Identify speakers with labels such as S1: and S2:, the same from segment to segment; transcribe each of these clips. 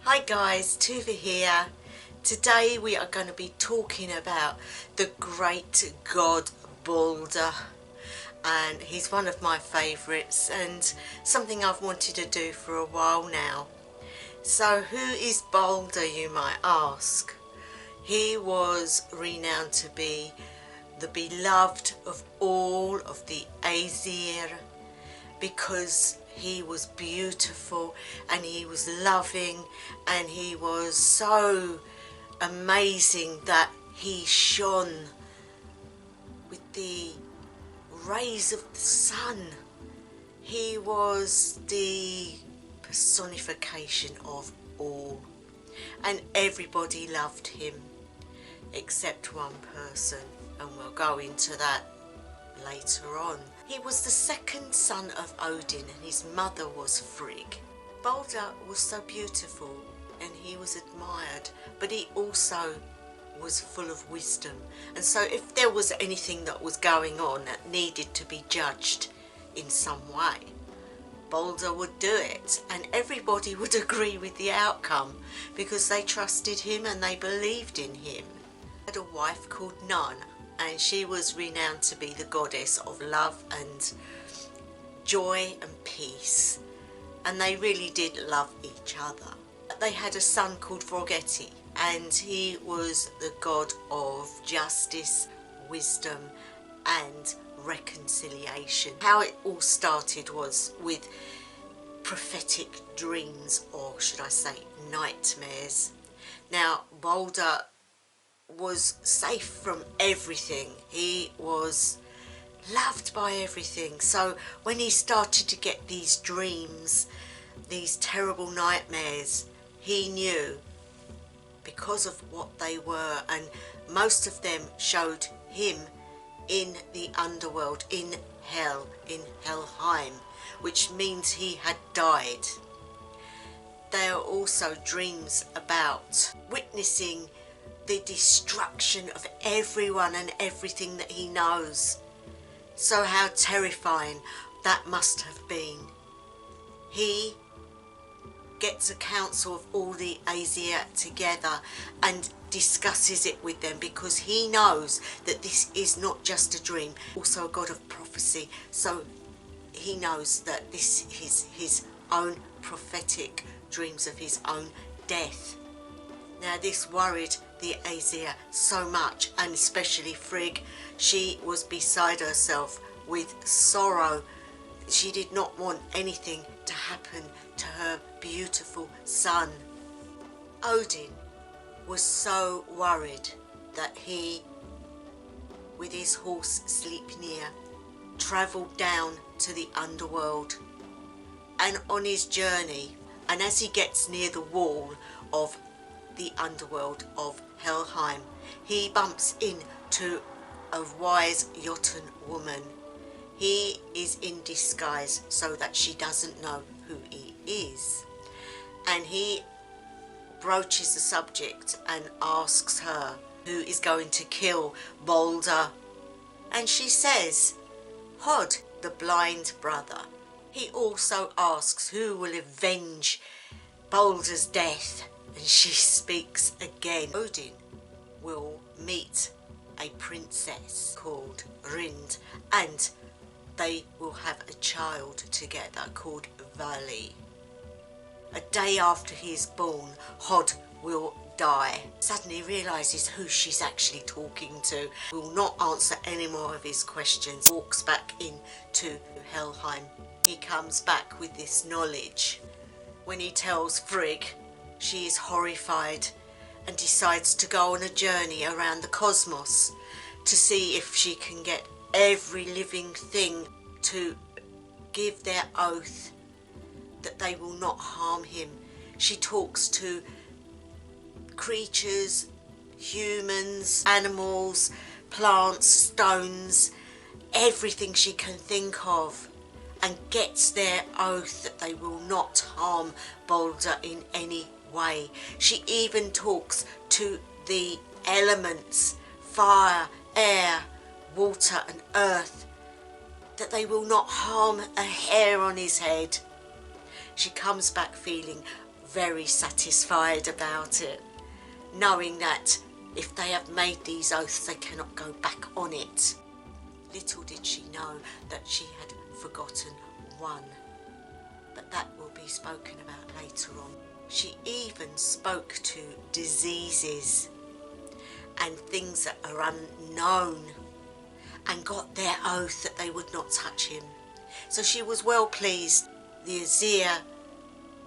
S1: Hi guys, Tuva here. Today we are going to be talking about the great god Baldur, and he's one of my favourites and something I've wanted to do for a while now. So who is Baldur, you might ask? He was renowned to be the beloved of all of the Aesir because he was beautiful and he was loving and he was so amazing that he shone with the rays of the sun. He was the personification of all, and everybody loved him except one person, and we'll go into that later on. He was the second son of Odin and his mother was Frigg. Baldur was so beautiful and he was admired, but he also was full of wisdom, and so if there was anything that was going on that needed to be judged in some way, Baldur would do it, and everybody would agree with the outcome because they trusted him and they believed in him. He had a wife called Nanna, and she was renowned to be the goddess of love and joy and peace, and they really did love each other. They had a son called Forgeti, and he was the god of justice, wisdom and reconciliation. How it all started was with prophetic dreams, or should I say nightmares. Now Baldur was safe from everything. He was loved by everything. So when he started to get these dreams, these terrible nightmares, he knew because of what they were, and most of them showed him in the underworld, in hell, in Helheim, which means he had died. There are also dreams about witnessing the destruction of everyone and everything that he knows. So how terrifying that must have been. He gets a council of all the Aesir together and discusses it with them because he knows that this is not just a dream, also a god of prophecy. So he knows that this is his own prophetic dreams of his own death. Now this worried the Aesir so much, and especially Frigg. She was beside herself with sorrow. She did not want anything to happen to her beautiful son. Odin was so worried that he, with his horse Sleipnir, travelled down to the underworld, and on his journey, and as he gets near the wall of the underworld of Helheim, he bumps into a wise Jotun woman. He is in disguise so that she doesn't know who he is, and he broaches the subject and asks her who is going to kill Baldur, and she says Hod, the blind brother. He also asks who will avenge Baldur's death, and she speaks again. Odin will meet a princess called Rind, and they will have a child together called Vali. A day after he is born, Hod will die. Suddenly realises who she's actually talking to, will not answer any more of his questions, walks back into Helheim. He comes back with this knowledge. When he tells Frigg, she is horrified and decides to go on a journey around the cosmos to see if she can get every living thing to give their oath that they will not harm him. She talks to creatures, humans, animals, plants, stones, everything she can think of, and gets their oath that they will not harm Baldur in any way. She even talks to the elements, fire, air, water and earth, that they will not harm a hair on his head. She comes back feeling very satisfied about it, knowing that if they have made these oaths, they cannot go back on it. Little did she know that she had forgotten one, but that will be spoken about later on. She even spoke to diseases and things that are unknown, and got their oath that they would not touch him. So she was well pleased. The Aesir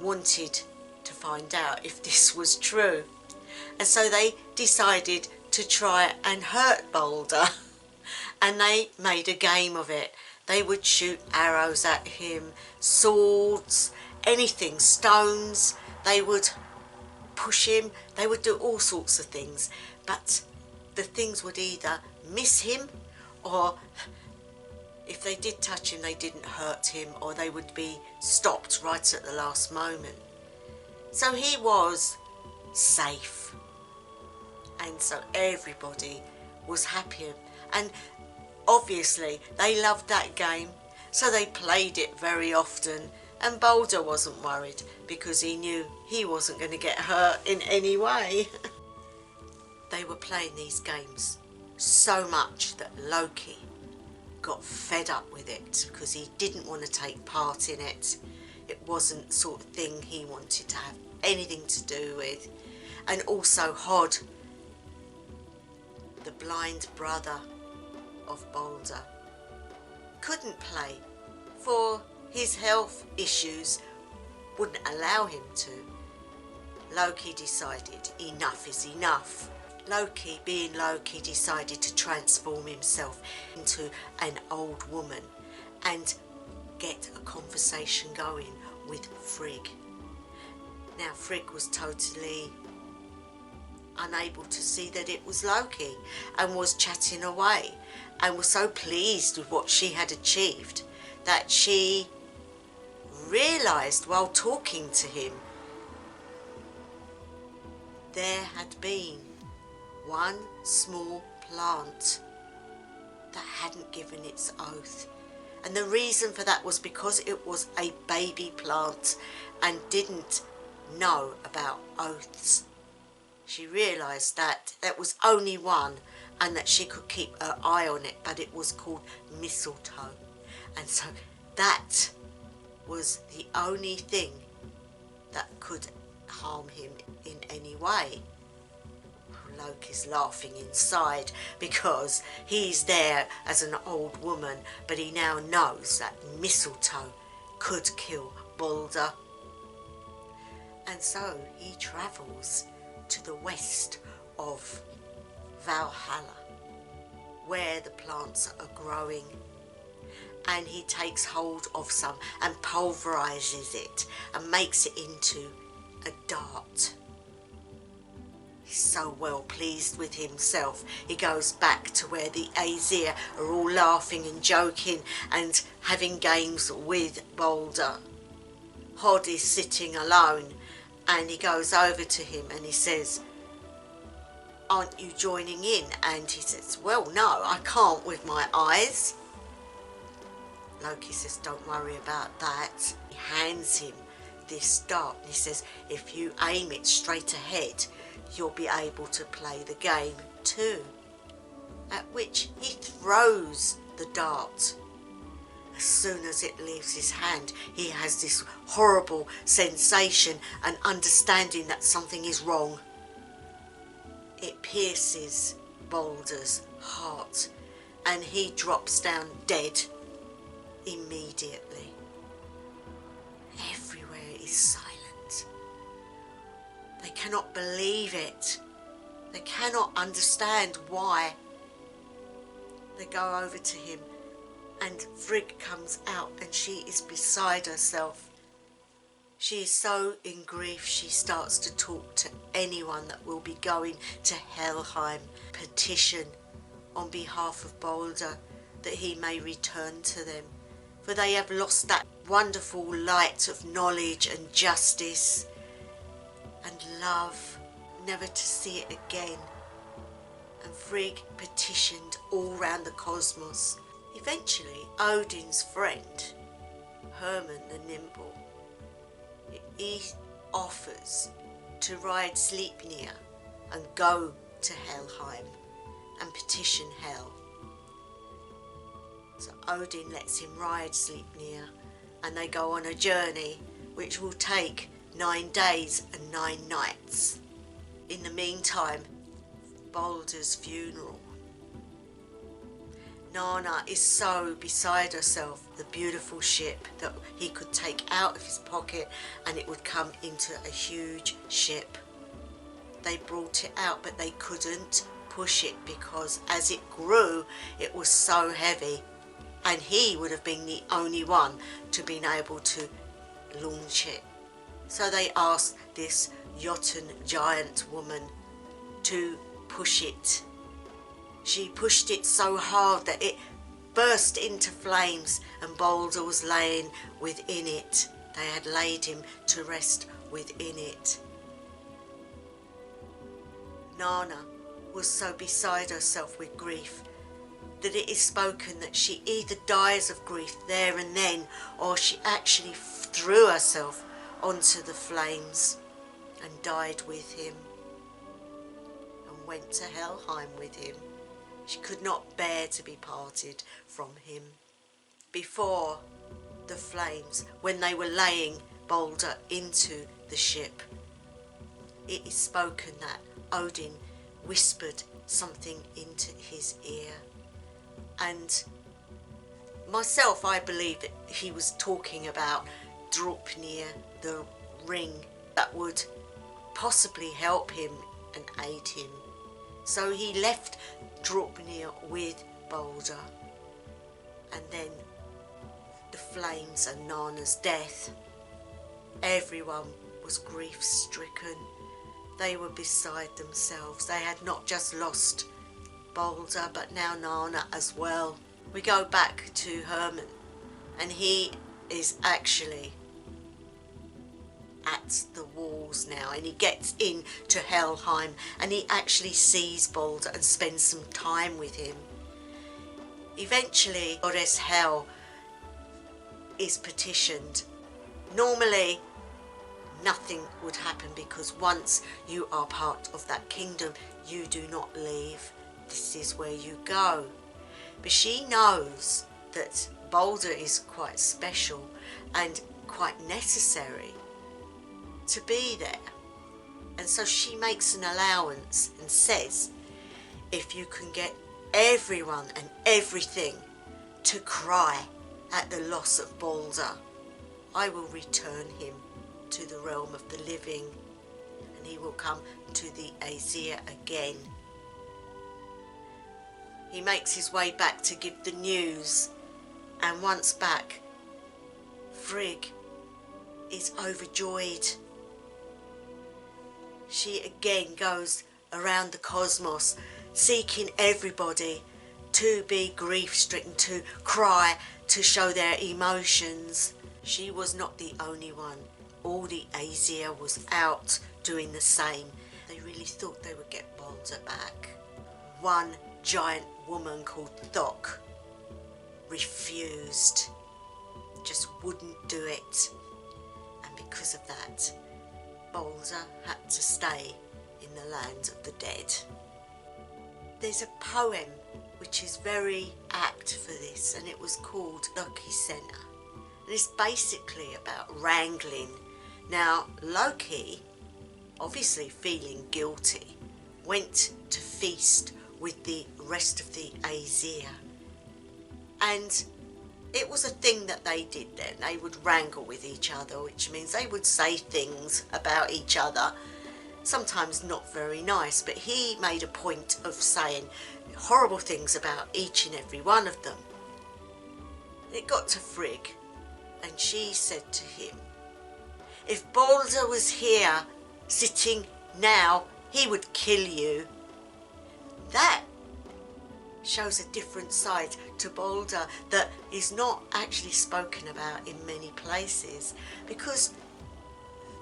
S1: wanted to find out if this was true, and so they decided to try and hurt Baldur, and they made a game of it. They would shoot arrows at him, swords, anything, stones. They would push him, they would do all sorts of things, but the things would either miss him, or if they did touch him, they didn't hurt him, or they would be stopped right at the last moment. So he was safe, and so everybody was happy, and obviously they loved that game, so they played it very often. And Baldur wasn't worried because he knew he wasn't going to get hurt in any way. They were playing these games so much that Loki got fed up with it because he didn't want to take part in it. It wasn't the sort of thing he wanted to have anything to do with. And also Hod, the blind brother of Baldur, couldn't play for his health issues wouldn't allow him to. Loki decided enough is enough. Loki, being Loki, decided to transform himself into an old woman and get a conversation going with Frigg. Now Frigg was totally unable to see that it was Loki, and was chatting away, and was so pleased with what she had achieved that she realised while talking to him there had been one small plant that hadn't given its oath, and the reason for that was because it was a baby plant and didn't know about oaths. She realised that there was only one and that she could keep her eye on it, but it was called mistletoe, and so that was the only thing that could harm him in any way. Loki's laughing inside because he's there as an old woman, but he now knows that mistletoe could kill Baldur. And so he travels to the west of Valhalla, where the plants are growing, and he takes hold of some and pulverizes it and makes it into a dart. He's so well pleased with himself. He goes back to where the Aesir are all laughing and joking and having games with Baldur. Hod is sitting alone, and he goes over to him and he says, "Aren't you joining in?" And he says, "Well, no, I can't with my eyes." Loki says, "Don't worry about that." He hands him this dart and he says, "If you aim it straight ahead, you'll be able to play the game too." At which he throws the dart. As soon as it leaves his hand, he has this horrible sensation and understanding that something is wrong. It pierces Baldur's heart and he drops down dead immediately. Everywhere is silent. They cannot believe it. They cannot understand why. They go over to him and Frigg comes out and she is beside herself. She is so in grief she starts to talk to anyone that will be going to Helheim, petition on behalf of Baldur that he may return to them, for they have lost that wonderful light of knowledge and justice and love, never to see it again. And Frigg petitioned all round the cosmos. Eventually, Odin's friend, Herman the Nimble, he offers to ride Sleipnir and go to Helheim and petition Hel. So Odin lets him ride Sleipnir, and they go on a journey which will take 9 days and 9 nights. In the meantime, Baldur's funeral. Nanna is so beside herself, the beautiful ship that he could take out of his pocket and it would come into a huge ship. They brought it out, but they couldn't push it because as it grew, it was so heavy, and he would have been the only one to been able to launch it. So they asked this Jotun giant woman to push it. She pushed it so hard that it burst into flames, and Baldur was laying within it. They had laid him to rest within it. Nanna was so beside herself with grief that it is spoken that she either dies of grief there and then, or she actually threw herself onto the flames and died with him and went to Helheim with him. She could not bear to be parted from him. Before the flames, when they were laying Baldur into the ship, it is spoken that Odin whispered something into his ear. And myself, I believe that he was talking about Draupnir, the ring that would possibly help him and aid him. So he left Draupnir with Baldur, and then the flames and Nanna's death. Everyone was grief stricken. They were beside themselves. They had not just lost Baldur, but now Nanna as well. We go back to Herman, and he is actually at the walls now, and he gets into Helheim, and he actually sees Baldur and spends some time with him. Eventually, goddess Hel is petitioned. Normally, nothing would happen, because once you are part of that kingdom, you do not leave. This is where you go. But she knows that Baldur is quite special and quite necessary to be there. And so she makes an allowance and says, if you can get everyone and everything to cry at the loss of Baldur, I will return him to the realm of the living, and he will come to the Aesir again. He makes his way back to give the news, and once back, Frigg is overjoyed. She again goes around the cosmos, seeking everybody to be grief-stricken, to cry, to show their emotions. She was not the only one. All the Aesir was out doing the same. They really thought they would get Baldur back. One giant woman called Thok refused, just wouldn't do it. And because of that, Baldur had to stay in the land of the dead. There's a poem which is very apt for this, and it was called Lokisenna. And it's basically about wrangling. Now, Loki, obviously feeling guilty, went to feast with the rest of the Aesir. And it was a thing that they did then. They would wrangle with each other, which means they would say things about each other, sometimes not very nice, but he made a point of saying horrible things about each and every one of them. It got to Frigg, and she said to him, if Baldur was here, sitting now, he would kill you. That shows a different side to Baldur that is not actually spoken about in many places, because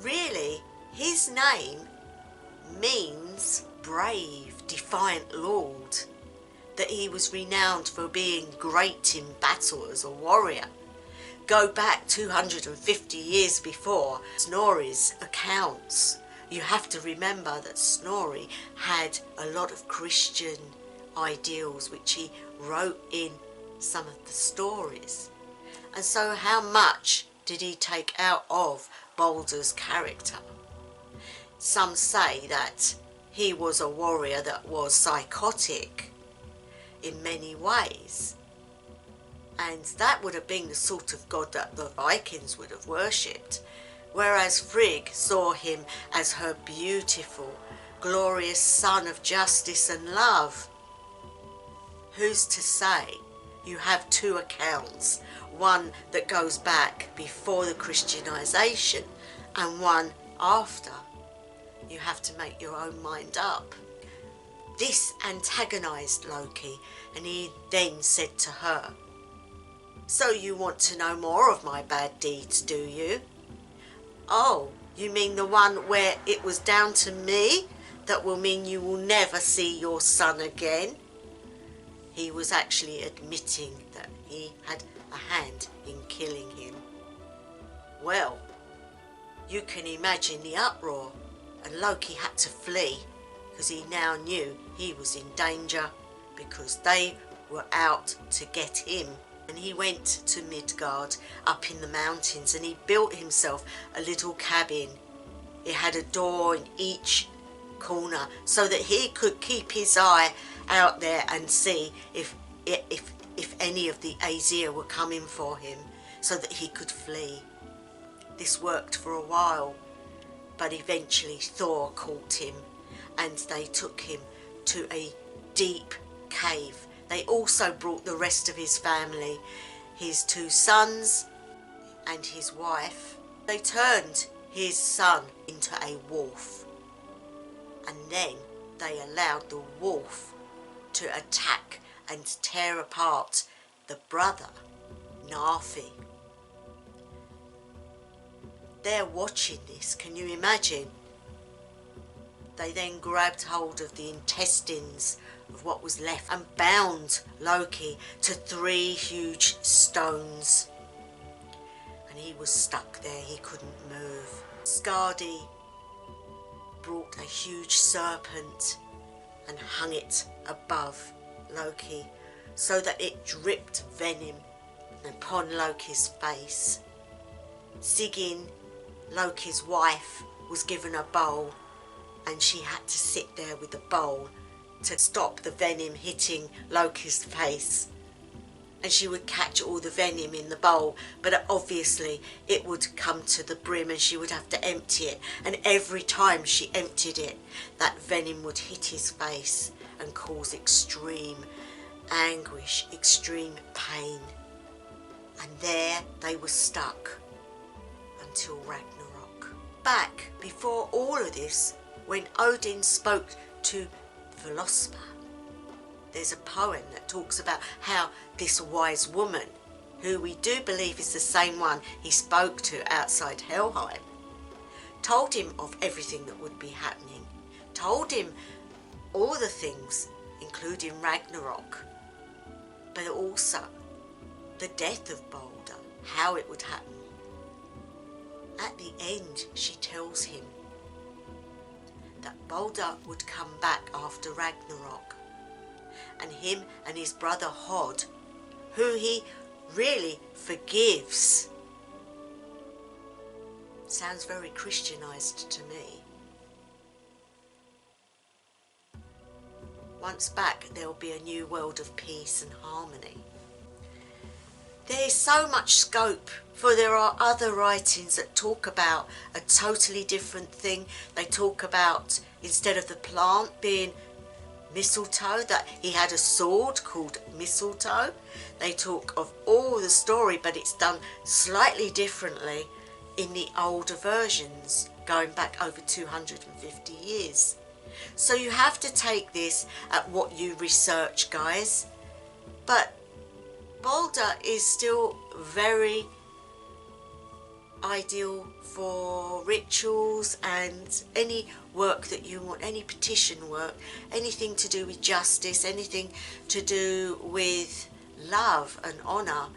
S1: really his name means brave, defiant lord, that he was renowned for being great in battle as a warrior. go back 250 years before Snorri's accounts. You have to remember that Snorri had a lot of Christian ideals which he wrote in some of the stories. And so how much did he take out of Baldur's character? Some say that he was a warrior that was psychotic in many ways. And that would have been the sort of god that the Vikings would have worshipped. Whereas Frigg saw him as her beautiful, glorious son of justice and love. Who's to say? You have two accounts, one that goes back before the Christianization and one after. You have to make your own mind up. This antagonized Loki, and he then said to her, "So you want to know more of my bad deeds, do you? Oh, you mean the one where it was down to me that will mean you will never see your son again?" He was actually admitting that he had a hand in killing him. Well, you can imagine the uproar, and Loki had to flee because he now knew he was in danger because they were out to get him. And he went to Midgard up in the mountains, and he built himself a little cabin. It had a door in each corner so that he could keep his eye out there and see if any of the Aesir were coming for him so that he could flee. This worked for a while, but eventually Thor caught him and they took him to a deep cave. They also brought the rest of his family, his two sons and his wife. They turned his son into a wolf, and then they allowed the wolf to attack and tear apart the brother, Nafi. They're watching this, can you imagine? They then grabbed hold of the intestines of what was left and bound Loki to 3 huge stones. And he was stuck there, he couldn't move. Skadi brought a huge serpent and hung it above Loki so that it dripped venom upon Loki's face. Sigyn, Loki's wife, was given a bowl, and she had to sit there with the bowl to stop the venom hitting Loki's face. And she would catch all the venom in the bowl, but obviously it would come to the brim and she would have to empty it. And every time she emptied it, that venom would hit his face and cause extreme anguish, extreme pain. And there they were stuck until Ragnarok. Back before all of this, when Odin spoke to Völuspá, there's a poem that talks about how this wise woman, who we do believe is the same one he spoke to outside Helheim, told him of everything that would be happening, told him all the things, including Ragnarok, but also the death of Baldur, how it would happen. At the end, she tells him that Baldur would come back after Ragnarok, and him and his brother Hod, who he really forgives. Sounds very Christianized to me. Once back, there will be a new world of peace and harmony. There is so much scope, for there are other writings that talk about a totally different thing. They talk about, instead of the plant being mistletoe, that he had a sword called mistletoe. They talk of all the story, but it's done slightly differently in the older versions, going back over 250 years. So you have to take this at what you research, guys. But Baldur is still very ideal for rituals and any work that you want, any petition work, anything to do with justice, anything to do with love and honour,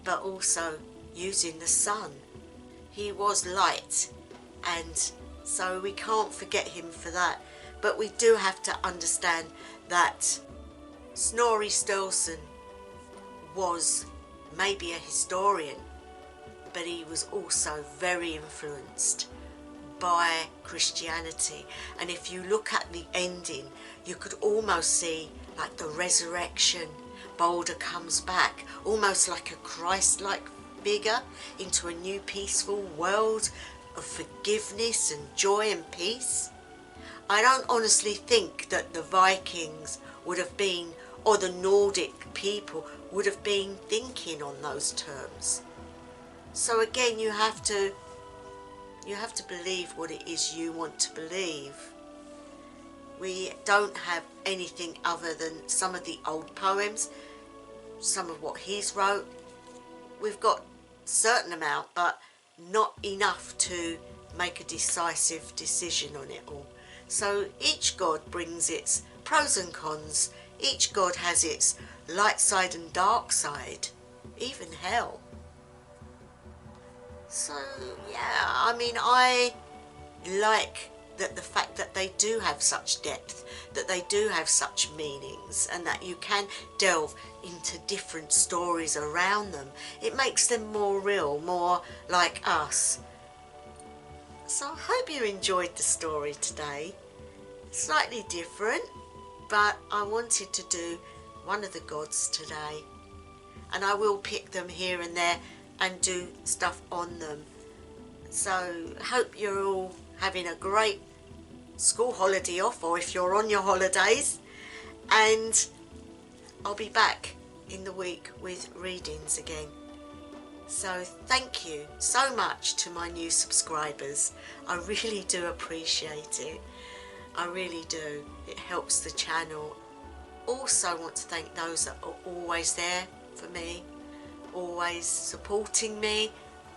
S1: but also using the sun. He was light, and so we can't forget him for that. But we do have to understand that Snorri Sturluson was maybe a historian, but he was also very influenced by Christianity. And if you look at the ending, you could almost see like the resurrection. Baldur comes back, almost like a Christ-like figure, into a new peaceful world of forgiveness and joy and peace. I don't honestly think that the Vikings would have been, or the Nordic people would have been thinking on those terms. So again, you have to believe what it is you want to believe. We don't have anything other than some of the old poems, some of what he's wrote. We've got a certain amount, but not enough to make a decisive decision on it all. So each god brings its pros and cons. Each god has its light side and dark side, even hell. So yeah, I mean, I like that the fact that they do have such depth, that they do have such meanings, and that you can delve into different stories around them. It makes them more real, more like us. So I hope you enjoyed the story today. Slightly different, but I wanted to do one of the gods today, and I will pick them here and there and do stuff on them. So hope you're all having a great school holiday off, or if you're on your holidays, and I'll be back in the week with readings again. So thank you so much to my new subscribers. I really do appreciate it. I really do. It helps the channel. Also want to thank those that are always there for me, always supporting me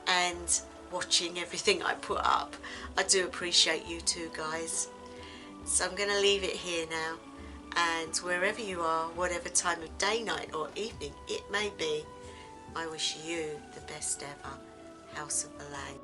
S1: and watching everything I put up. I do appreciate you too, guys. So I'm going to leave it here now, and wherever you are, whatever time of day, night or evening it may be, I wish you the best ever. House of the Lang.